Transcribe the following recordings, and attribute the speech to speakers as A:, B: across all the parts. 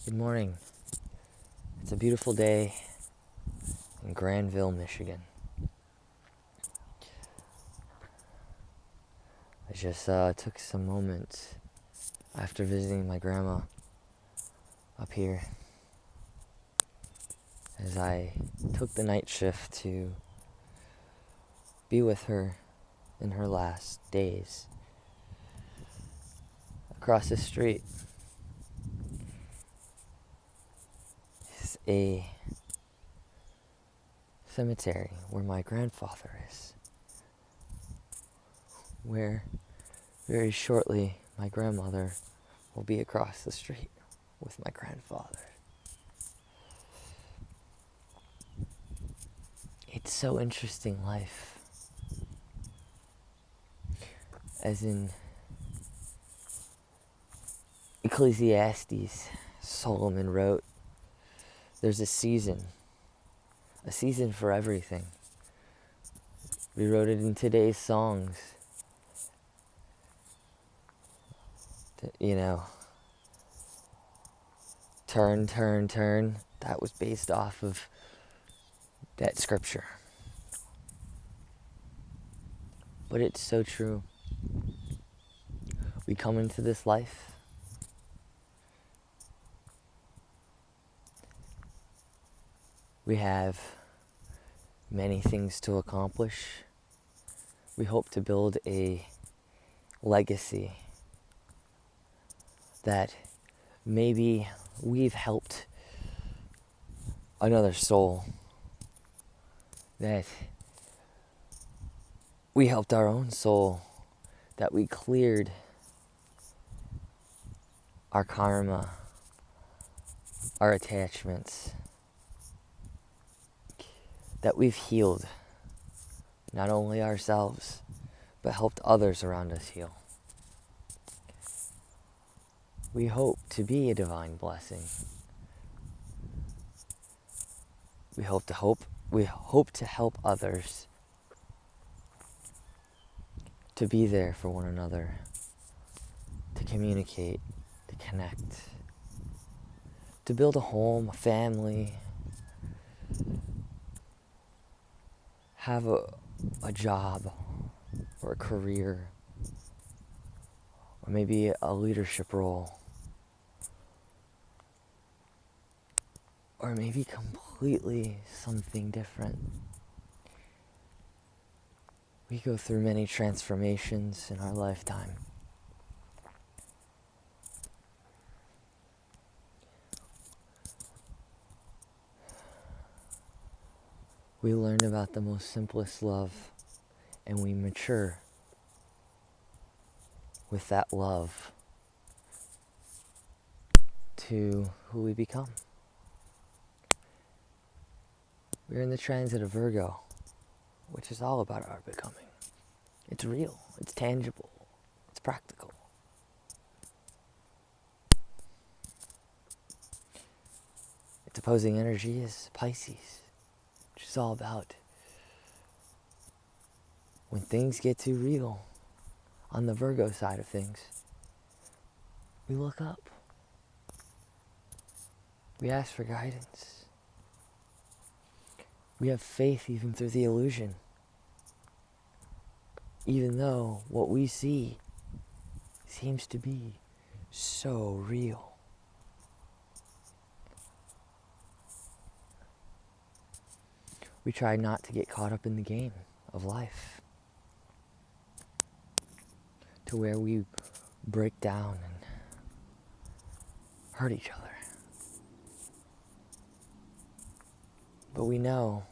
A: Good morning. It's a beautiful day in Granville, Michigan. I just took some moments after visiting my grandma up here as I took the night shift to be with her in her last days. Across the street is a cemetery where my grandfather is, where very shortly my grandmother will be across the street with my grandfather. It's so interesting, life. As in Ecclesiastes, Solomon wrote, there's a season for everything. We wrote it in today's songs. Turn, turn, turn. That was based off of that scripture. But it's so true. We come into this life we have many things to accomplish. We hope to build a legacy that maybe we've helped another soul, that we helped our own soul, that we cleared our karma, our attachments, that we've healed not only ourselves, but helped others around us heal. We hope to be a divine blessing. We hope to help others, to be there for one another, to communicate, to connect, to build a home, a family, have a job or a career, or maybe a leadership role, or maybe completely something different. We go through many transformations in our lifetime. We learn about the most simplest love, and we mature with that love to who we become. We're in the transit of Virgo, which is all about our becoming. It's real, it's tangible, it's practical. Its opposing energy is Pisces, which is all about when things get too real on the Virgo side of things, we look up. We ask for guidance. We have faith even through the illusion. Even though what we see seems to be so real. We try not to get caught up in the game of life, to where we break down and hurt each other. But we know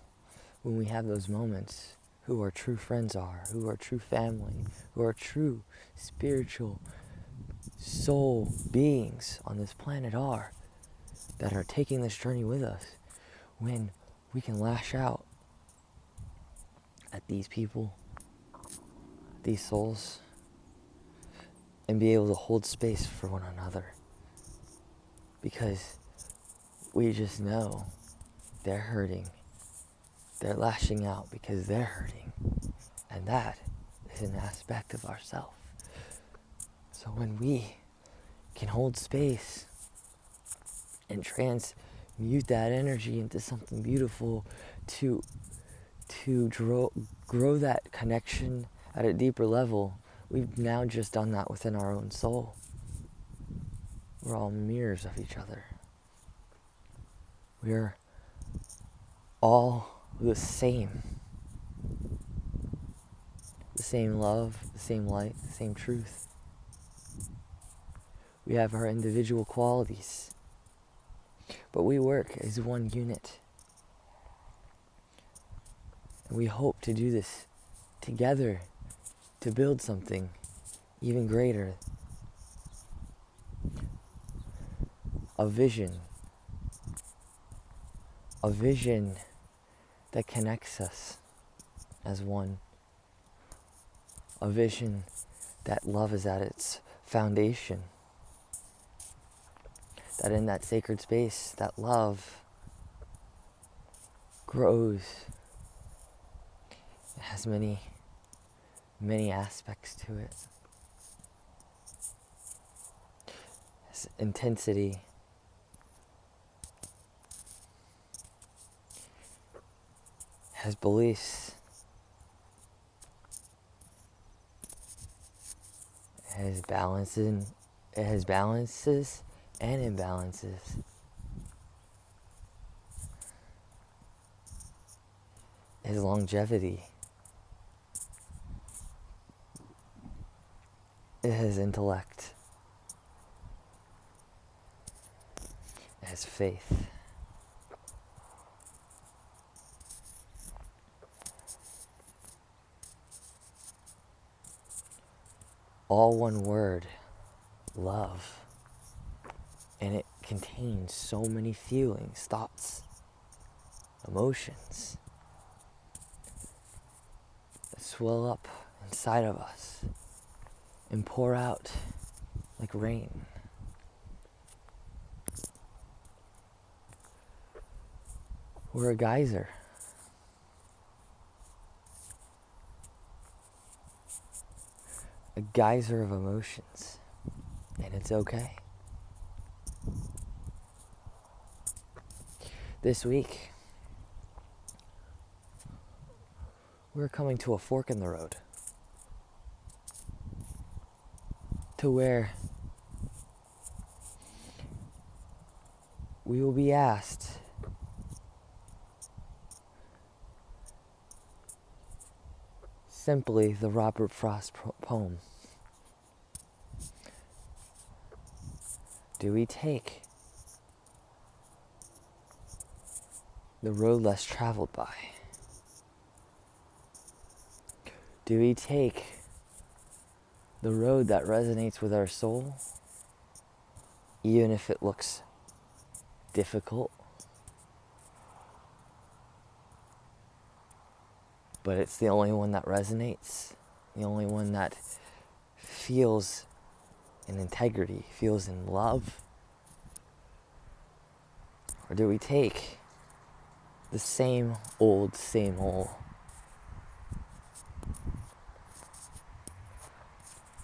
A: when we have those moments who our true friends are, who our true family, who our true spiritual soul beings on this planet are, that are taking this journey with us, when we can lash out at these people, these souls, and be able to hold space for one another. Because we just know they're hurting. They're lashing out because they're hurting. And that is an aspect of ourself. So when we can hold space and transmute that energy into something beautiful to grow that connection at a deeper level. We've now just done that within our own soul. We're all mirrors of each other. We're all the same. The same love, the same light, the same truth. We have our individual qualities, but we work as one unit. And we hope to do this together to build something even greater. A vision that connects us as one. A vision that love is at its foundation. That in that sacred space, that love grows. It has many, many aspects to it. It has intensity. It has beliefs. It has balances and imbalances. It has longevity. It has intellect. It has faith. All one word, love. And it contains so many feelings, thoughts, emotions that swell up inside of us and pour out like rain. We're a geyser. A geyser of emotions. And it's okay. This week, we're coming to a fork in the road. To where we will be asked simply the Robert Frost poem. Do we take the road less traveled by? Do we take the road that resonates with our soul, even if it looks difficult? But it's the only one that resonates, the only one that feels in integrity, feels in love? Or do we take the same old?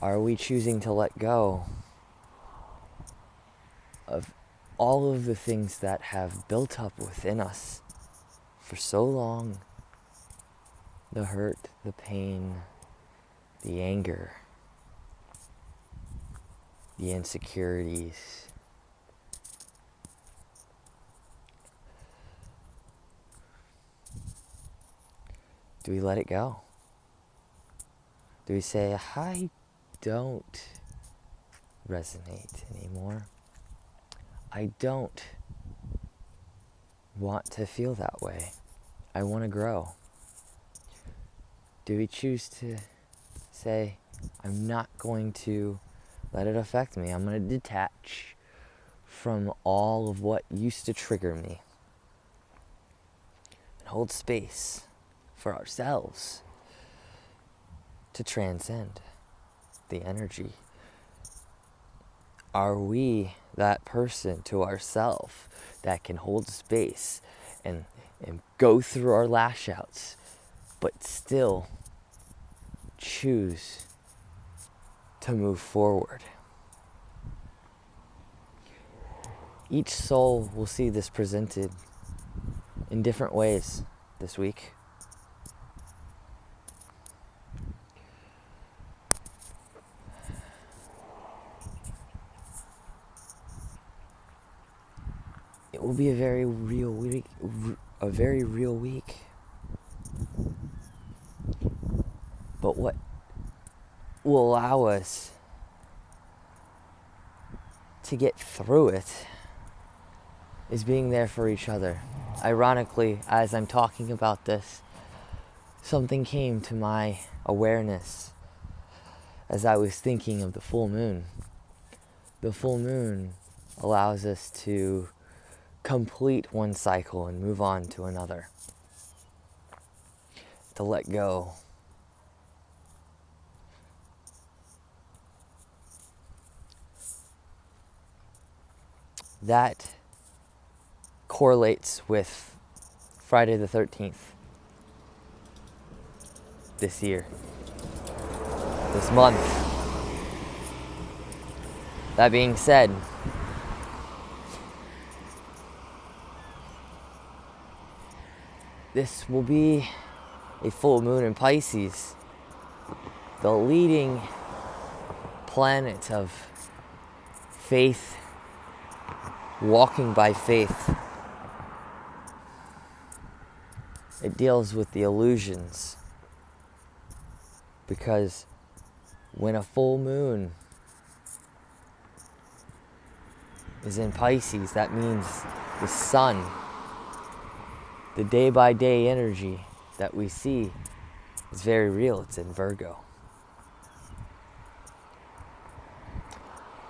A: Are we choosing to let go of all of the things that have built up within us for so long? The hurt, the pain, the anger, the insecurities. Do we let it go? Do we say, I don't resonate anymore? I don't want to feel that way. I want to grow. Do we choose to say, I'm not going to let it affect me. I'm going to detach from all of what used to trigger me and hold space for ourselves to transcend the energy? Are we that person to ourselves that can hold space and go through our lash outs, but still choose to move forward? Each soul will see this presented in different ways this week. It will be a very real week, But what will allow us to get through it is being there for each other. Ironically, as I'm talking about this, something came to my awareness as I was thinking of the full moon. The full moon allows us to complete one cycle and move on to another. To let go. That correlates with Friday the 13th this year, this month. That being said, this will be a full moon in Pisces, the leading planet of faith, walking by faith. It deals with the illusions, because when a full moon is in Pisces, that means the sun, the day-by-day energy that we see is very real. It's in Virgo.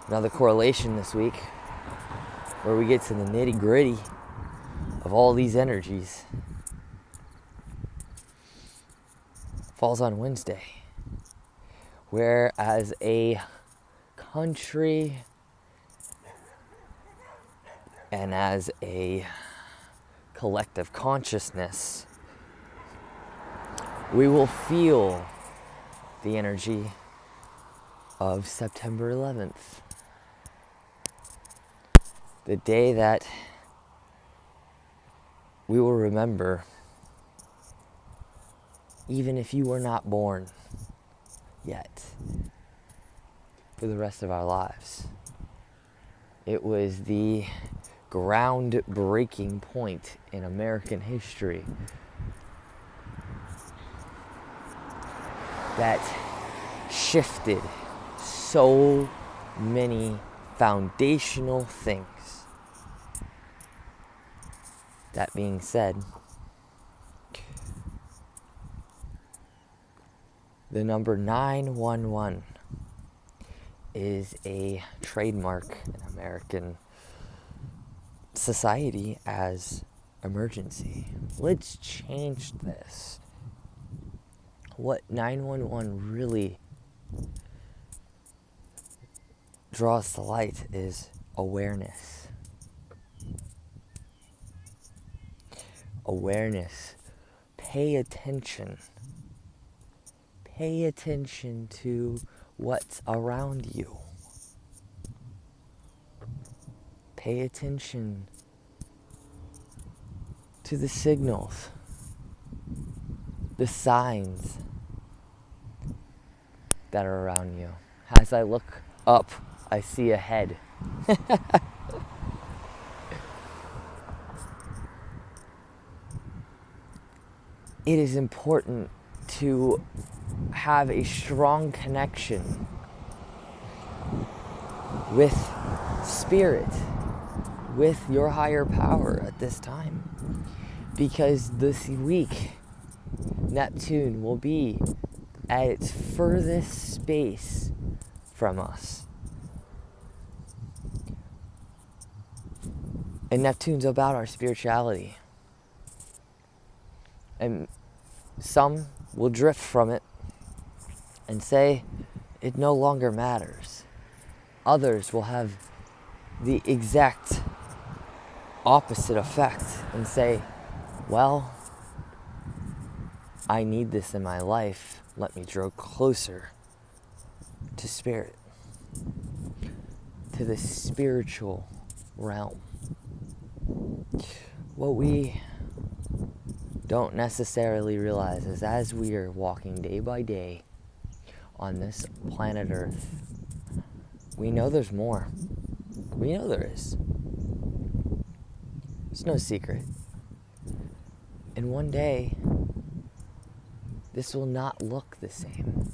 A: Another correlation this week, where we get to the nitty-gritty of all these energies, falls on Wednesday, where as a country and as a collective consciousness, we will feel the energy of September 11th, the day that we will remember, even if you were not born yet, for the rest of our lives. It was the groundbreaking point in American history that shifted so many foundational things. That being said, the number 911 is a trademark in American society as emergency. Let's change this. What 911 really draws to light is awareness. Awareness. Pay attention. Pay attention to what's around you. Pay attention to the signals, the signs that are around you. As I look up, I see a head. It is important to have a strong connection with spirit, with your higher power at this time, because this week Neptune will be at its furthest space from us, and Neptune's about our spirituality, and some will drift from it and say it no longer matters. Others will have the exact opposite effect and say, well, I need this in my life. Let me draw closer to spirit, to the spiritual realm. What we don't necessarily realize is as we are walking day by day on this planet Earth, we know there's more. We know there is. It's no secret. And one day, this will not look the same.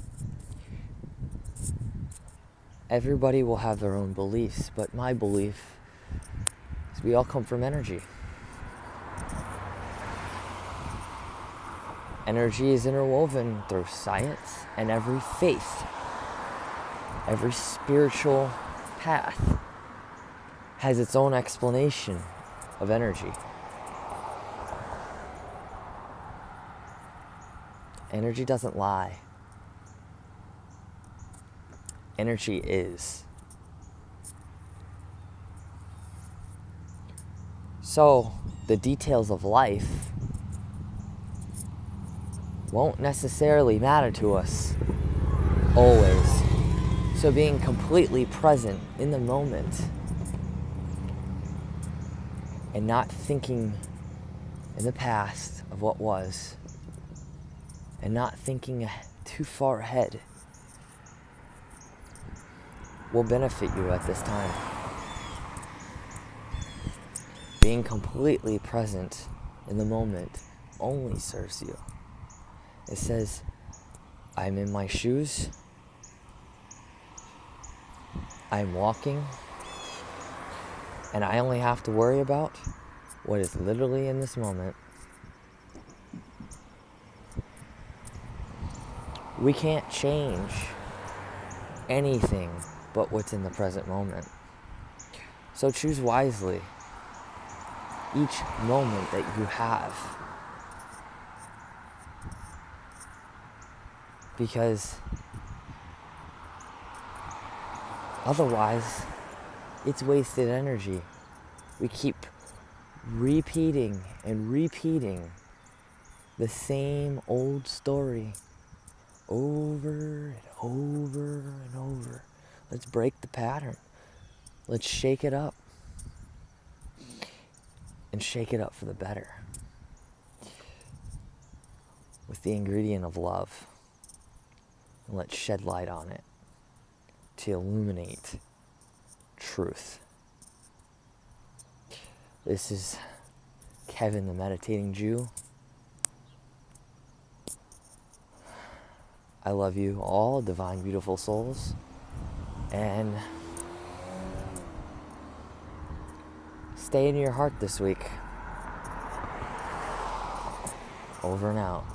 A: Everybody will have their own beliefs, but my belief is we all come from energy. Energy is interwoven through science and every faith. Every spiritual path has its own explanation of energy. Energy doesn't lie. Energy is. So, the details of life won't necessarily matter to us always. So being completely present in the moment and not thinking in the past of what was and not thinking too far ahead will benefit you at this time. Being completely present in the moment only serves you. It says, I'm in my shoes, I'm walking, and I only have to worry about what is literally in this moment. We can't change anything but what's in the present moment. So choose wisely each moment that you have. Because otherwise, it's wasted energy. We keep repeating and repeating the same old story over and over and over. Let's break the pattern. Let's shake it up. And shake it up for the better. With the ingredient of love. And let's shed light on it to illuminate truth. This is Kevin the Meditating Jew. I love you all, divine, beautiful souls. And stay in your heart this week. Over and out.